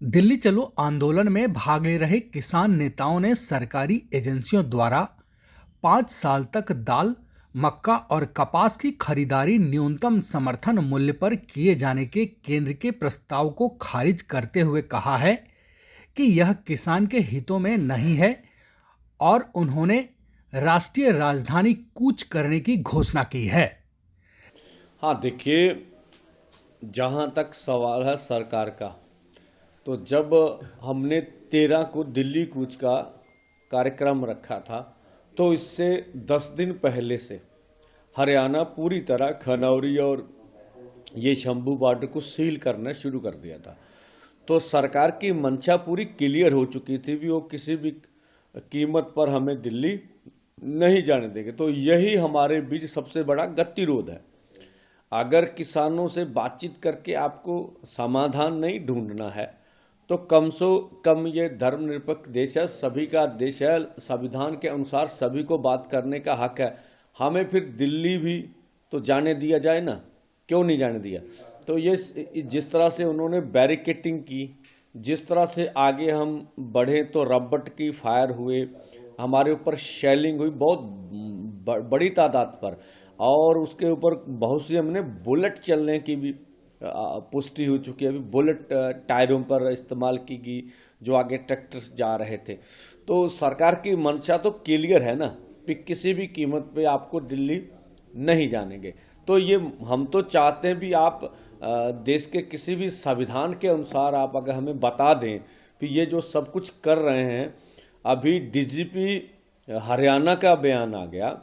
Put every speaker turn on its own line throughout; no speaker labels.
दिल्ली चलो आंदोलन में भाग ले रहे किसान नेताओं ने सरकारी एजेंसियों द्वारा 5 साल तक दाल, मक्का और कपास की खरीदारी न्यूनतम समर्थन मूल्य पर किए जाने के केंद्र के प्रस्ताव को खारिज करते हुए कहा है कि यह किसान के हितों में नहीं है और उन्होंने राष्ट्रीय राजधानी कूच करने की घोषणा की है।
हाँ, देखिए, जहाँ तक सवाल है सरकार का, तो जब हमने 13 को दिल्ली कूच का कार्यक्रम रखा था, तो इससे 10 दिन पहले से हरियाणा पूरी तरह खनौरी और ये शंभू बॉर्डर को सील करना शुरू कर दिया था। तो सरकार की मंशा पूरी क्लियर हो चुकी थी भी वो किसी भी कीमत पर हमें दिल्ली नहीं जाने देंगे। तो यही हमारे बीच सबसे बड़ा गतिरोध है। अगर किसानों से बातचीत करके आपको समाधान नहीं ढूंढना है, तो कम से कम ये धर्मनिरपेक्ष देश है, सभी का देश है, संविधान के अनुसार सभी को बात करने का हक है। हमें फिर दिल्ली भी तो जाने दिया जाए ना, क्यों नहीं जाने दिया? तो ये जिस तरह से उन्होंने बैरिकेटिंग की, जिस तरह से आगे हम बढ़े तो रबट की फायर हुए, हमारे ऊपर शेलिंग हुई बहुत बड़ी तादाद पर, और उसके ऊपर बहुत सी हमने बुलेट चलने की भी पुष्टि हो चुकी है। अभी बुलेट टायरों पर इस्तेमाल की गई जो आगे ट्रैक्टर जा रहे थे। तो सरकार की मंशा तो क्लियर है ना कि किसी भी कीमत पे आपको दिल्ली नहीं जानेंगे। तो ये हम तो चाहते हैं भी आप देश के किसी भी संविधान के अनुसार आप अगर हमें बता दें कि ये जो सब कुछ कर रहे हैं। अभी डीजीपी हरियाणा का बयान आ गया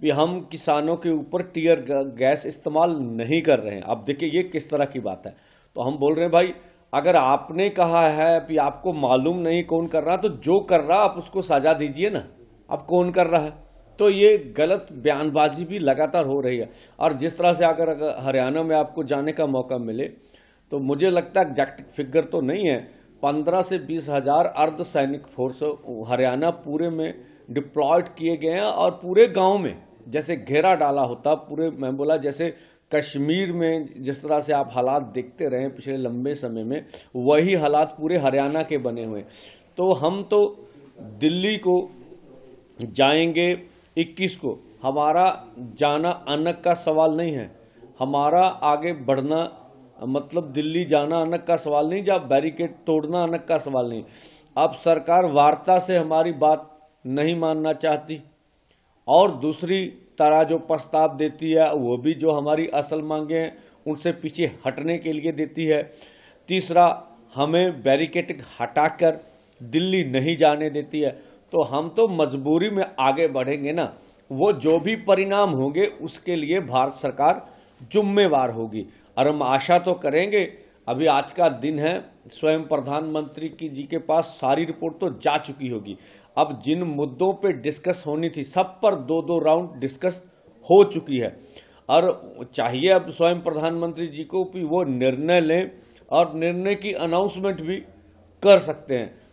कि हम किसानों के ऊपर टीयर गैस इस्तेमाल नहीं कर रहे हैं। अब देखिए ये किस तरह की बात है। तो हम बोल रहे हैं भाई, अगर आपने कहा है कि आपको मालूम नहीं कौन कर रहा, तो जो कर रहा आप उसको सजा दीजिए ना। अब कौन कर रहा है? तो ये गलत बयानबाजी भी लगातार हो रही है। और जिस तरह से अगर हरियाणा में आपको जाने का मौका मिले, तो मुझे लगता है एग्जैक्ट फिगर तो नहीं है, 15 से 20 हजार अर्ध सैनिक फोर्स हरियाणा पूरे में डिप्लॉयड किए गए हैं। और पूरे गांव में जैसे घेरा डाला होता पूरे, मैं बोला जैसे कश्मीर में जिस तरह से आप हालात देखते रहे पिछले लंबे समय में, वही हालात पूरे हरियाणा के बने हुए। तो हम तो दिल्ली को जाएंगे 21 को। हमारा जाना अनक का सवाल नहीं है, हमारा आगे बढ़ना मतलब दिल्ली जाना अनक का सवाल नहीं, जब बैरिकेड तोड़ना अनक का सवाल नहीं। अब सरकार वार्ता से हमारी बात नहीं मानना चाहती, और दूसरी तरह जो प्रस्ताव देती है वो भी जो हमारी असल मांगे हैं उनसे पीछे हटने के लिए देती है। तीसरा, हमें बैरिकेड हटाकर दिल्ली नहीं जाने देती है। तो हम तो मजबूरी में आगे बढ़ेंगे ना, वो जो भी परिणाम होंगे उसके लिए भारत सरकार जिम्मेवार होगी। और हम आशा तो करेंगे, अभी आज का दिन है, स्वयं प्रधानमंत्री की जी के पास सारी रिपोर्ट तो जा चुकी होगी। अब जिन मुद्दों पे डिस्कस होनी थी सब पर दो दो राउंड डिस्कस हो चुकी है। और चाहिए अब स्वयं प्रधानमंत्री जी को कि वो निर्णय लें और निर्णय की अनाउंसमेंट भी कर सकते हैं।